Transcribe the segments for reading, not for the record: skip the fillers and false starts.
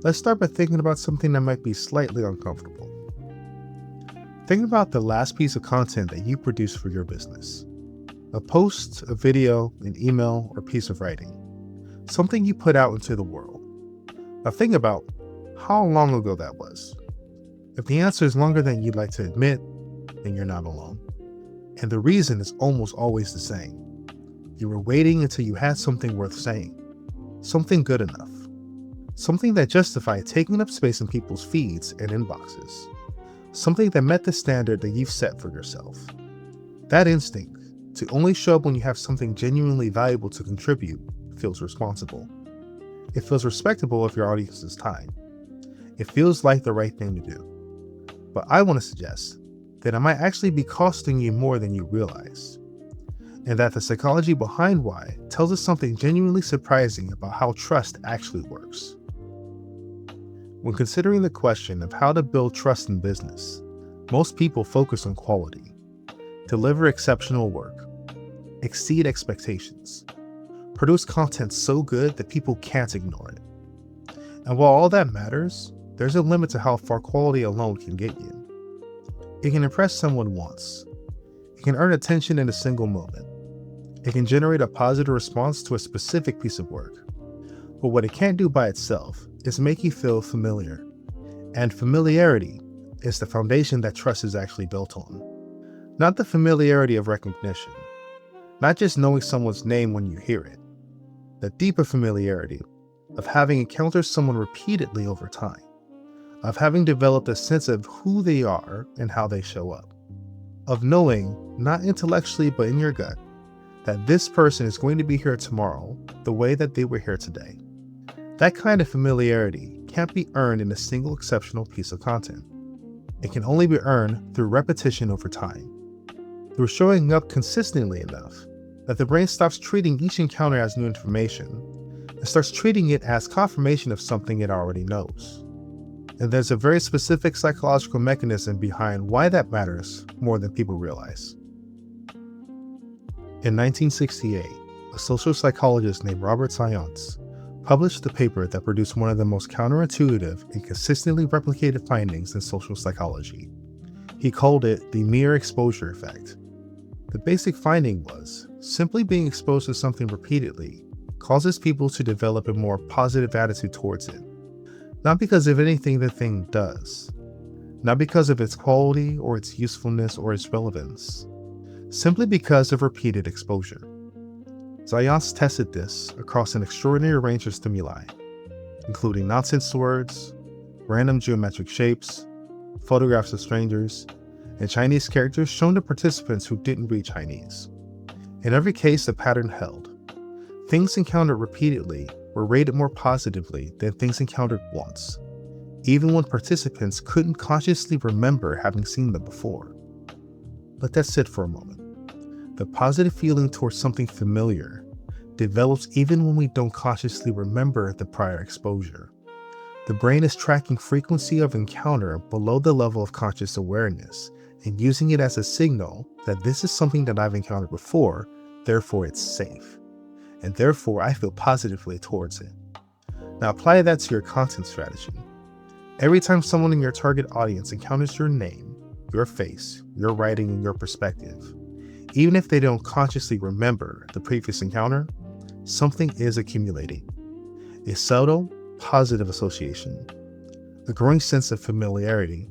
Let's start by thinking about something that might be slightly uncomfortable. Think about the last piece of content that you produced for your business. A post, a video, an email, or piece of writing. Something you put out into the world. Now think about how long ago that was. If the answer is longer than you'd like to admit, then you're not alone. And the reason is almost always the same. You were waiting until you had something worth saying. Something good enough. Something that justified taking up space in people's feeds and inboxes. Something that met the standard that you've set for yourself. That instinct, to only show up when you have something genuinely valuable to contribute, feels responsible. It feels respectable of your audience's time. It feels like the right thing to do. But I want to suggest that it might actually be costing you more than you realize. And that the psychology behind why tells us something genuinely surprising about how trust actually works. When considering the question of how to build trust in business, most people focus on quality, deliver exceptional work, exceed expectations, produce content so good that people can't ignore it. And while all that matters, there's a limit to how far quality alone can get you. It can impress someone once. It can earn attention in a single moment. It can generate a positive response to a specific piece of work. But what it can't do by itself is make you feel familiar. And familiarity is the foundation that trust is actually built on. Not the familiarity of recognition. Not just knowing someone's name when you hear it. The deeper familiarity of having encountered someone repeatedly over time. Of having developed a sense of who they are and how they show up. Of knowing, not intellectually but in your gut, that this person is going to be here tomorrow the way that they were here today. That kind of familiarity can't be earned in a single exceptional piece of content. It can only be earned through repetition over time, through showing up consistently enough that the brain stops treating each encounter as new information and starts treating it as confirmation of something it already knows. And there's a very specific psychological mechanism behind why that matters more than people realize. In 1968, a social psychologist named Robert Sayance published a paper that produced one of the most counterintuitive and consistently replicated findings in social psychology. He called it the mere exposure effect. The basic finding was, simply being exposed to something repeatedly causes people to develop a more positive attitude towards it. Not because of anything the thing does, not because of its quality or its usefulness or its relevance, simply because of repeated exposure. Sayance tested this across an extraordinary range of stimuli, including nonsense words, random geometric shapes, photographs of strangers, and Chinese characters shown to participants who didn't read Chinese. In every case, the pattern held. Things encountered repeatedly were rated more positively than things encountered once, even when participants couldn't consciously remember having seen them before. Let that sit for a moment. The positive feeling towards something familiar develops even when we don't consciously remember the prior exposure. The brain is tracking frequency of encounter below the level of conscious awareness and using it as a signal that this is something that I've encountered before, therefore it's safe. And therefore I feel positively towards it. Now apply that to your content strategy. Every time someone in your target audience encounters your name, your face, your writing, and your perspective, even if they don't consciously remember the previous encounter, something is accumulating. A subtle, positive association, a growing sense of familiarity,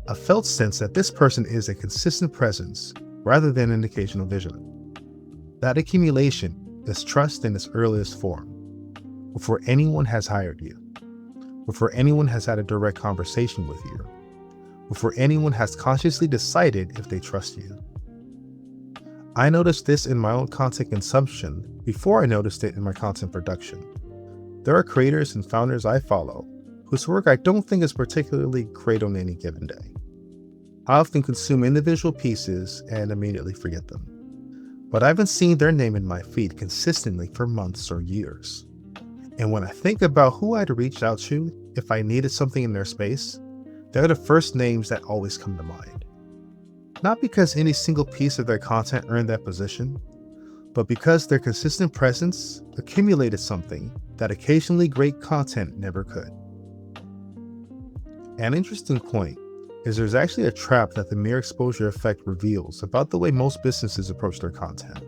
a felt sense that this person is a consistent presence rather than an occasional visitor. That accumulation is trust in its earliest form, before anyone has hired you, before anyone has had a direct conversation with you, before anyone has consciously decided if they trust you. I noticed this in my own content consumption before I noticed it in my content production. There are creators and founders I follow whose work I don't think is particularly great on any given day. I often consume individual pieces and immediately forget them. But I haven't seen their name in my feed consistently for months or years. And when I think about who I'd reach out to if I needed something in their space, they're the first names that always come to mind. Not because any single piece of their content earned that position, but because their consistent presence accumulated something that occasionally great content never could. An interesting point is there's actually a trap that the mere exposure effect reveals about the way most businesses approach their content.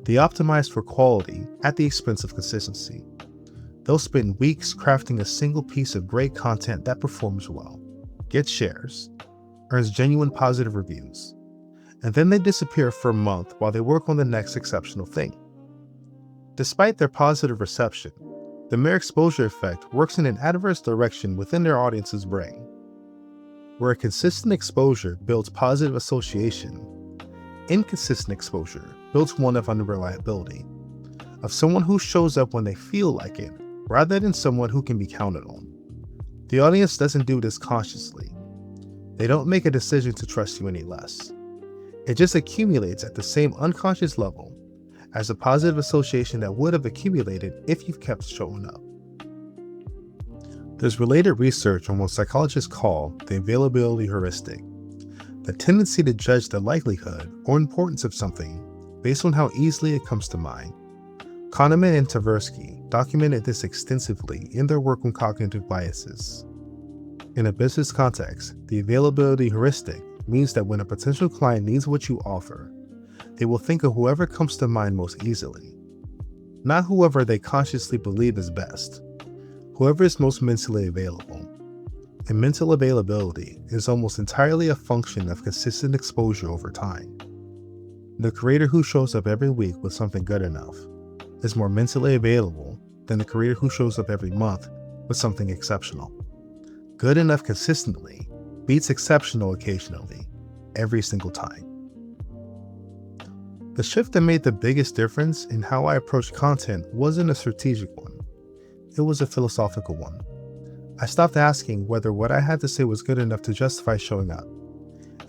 They optimize for quality at the expense of consistency. They'll spend weeks crafting a single piece of great content that performs well, gets shares, earns genuine positive reviews, and then they disappear for a month while they work on the next exceptional thing. Despite their positive reception, the mere exposure effect works in an adverse direction within their audience's brain. Where a consistent exposure builds positive association, inconsistent exposure builds one of unreliability, of someone who shows up when they feel like it, rather than someone who can be counted on. The audience doesn't do this consciously. They don't make a decision to trust you any less. It just accumulates at the same unconscious level as a positive association that would have accumulated if you've kept showing up. There's related research on what psychologists call the availability heuristic, the tendency to judge the likelihood or importance of something based on how easily it comes to mind. Kahneman and Tversky documented this extensively in their work on cognitive biases. In a business context, the availability heuristic means that when a potential client needs what you offer, they will think of whoever comes to mind most easily, not whoever they consciously believe is best, whoever is most mentally available. And mental availability is almost entirely a function of consistent exposure over time. The creator who shows up every week with something good enough is more mentally available than the creator who shows up every month with something exceptional. Good enough consistently beats exceptional occasionally, every single time. The shift that made the biggest difference in how I approached content wasn't a strategic one. It was a philosophical one. I stopped asking whether what I had to say was good enough to justify showing up,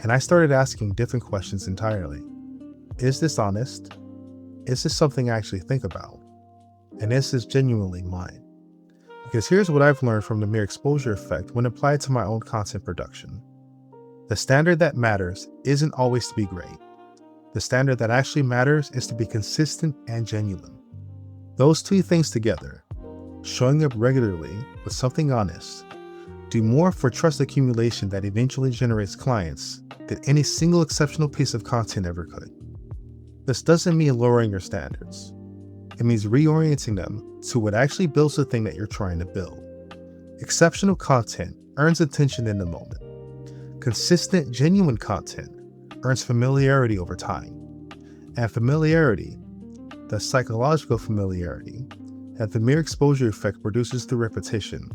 and I started asking different questions entirely. Is this honest? Is this something I actually think about? And is this genuinely mine? Because here's what I've learned from the mere exposure effect when applied to my own content production. The standard that matters isn't always to be great. The standard that actually matters is to be consistent and genuine. Those two things together, showing up regularly with something honest, do more for trust accumulation that eventually generates clients than any single exceptional piece of content ever could. This doesn't mean lowering your standards. It means reorienting them to what actually builds the thing that you're trying to build. Exceptional content earns attention in the moment. Consistent, genuine content earns familiarity over time. And familiarity, the psychological familiarity, that the mere exposure effect produces through repetition,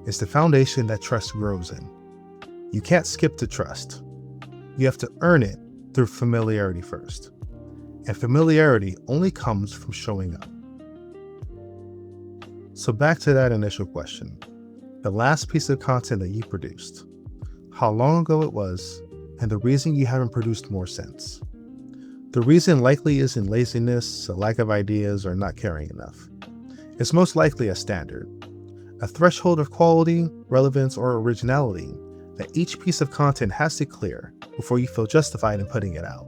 is the foundation that trust grows in. You can't skip to trust. You have to earn it through familiarity first. And familiarity only comes from showing up. So back to that initial question, the last piece of content that you produced, how long ago it was, and the reason you haven't produced more since. The reason likely isn't laziness, a lack of ideas, or not caring enough. It's most likely a standard, a threshold of quality, relevance, or originality that each piece of content has to clear before you feel justified in putting it out.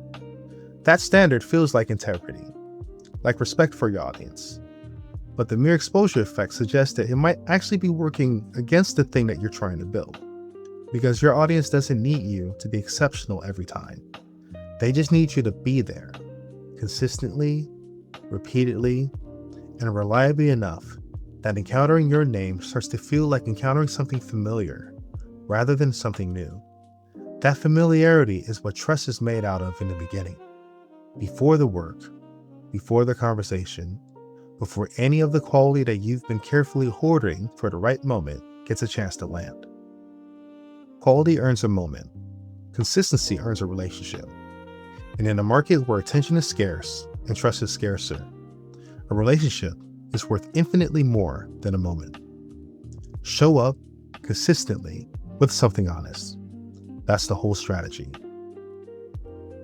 That standard feels like integrity, like respect for your audience. But the mere exposure effect suggests that it might actually be working against the thing that you're trying to build, because your audience doesn't need you to be exceptional every time. They just need you to be there, consistently, repeatedly, and reliably enough that encountering your name starts to feel like encountering something familiar rather than something new. That familiarity is what trust is made out of in the beginning. Before the work, before the conversation, before any of the quality that you've been carefully hoarding for the right moment gets a chance to land. Quality earns a moment. Consistency earns a relationship. And in a market where attention is scarce and trust is scarcer, a relationship is worth infinitely more than a moment. Show up consistently with something honest. That's the whole strategy.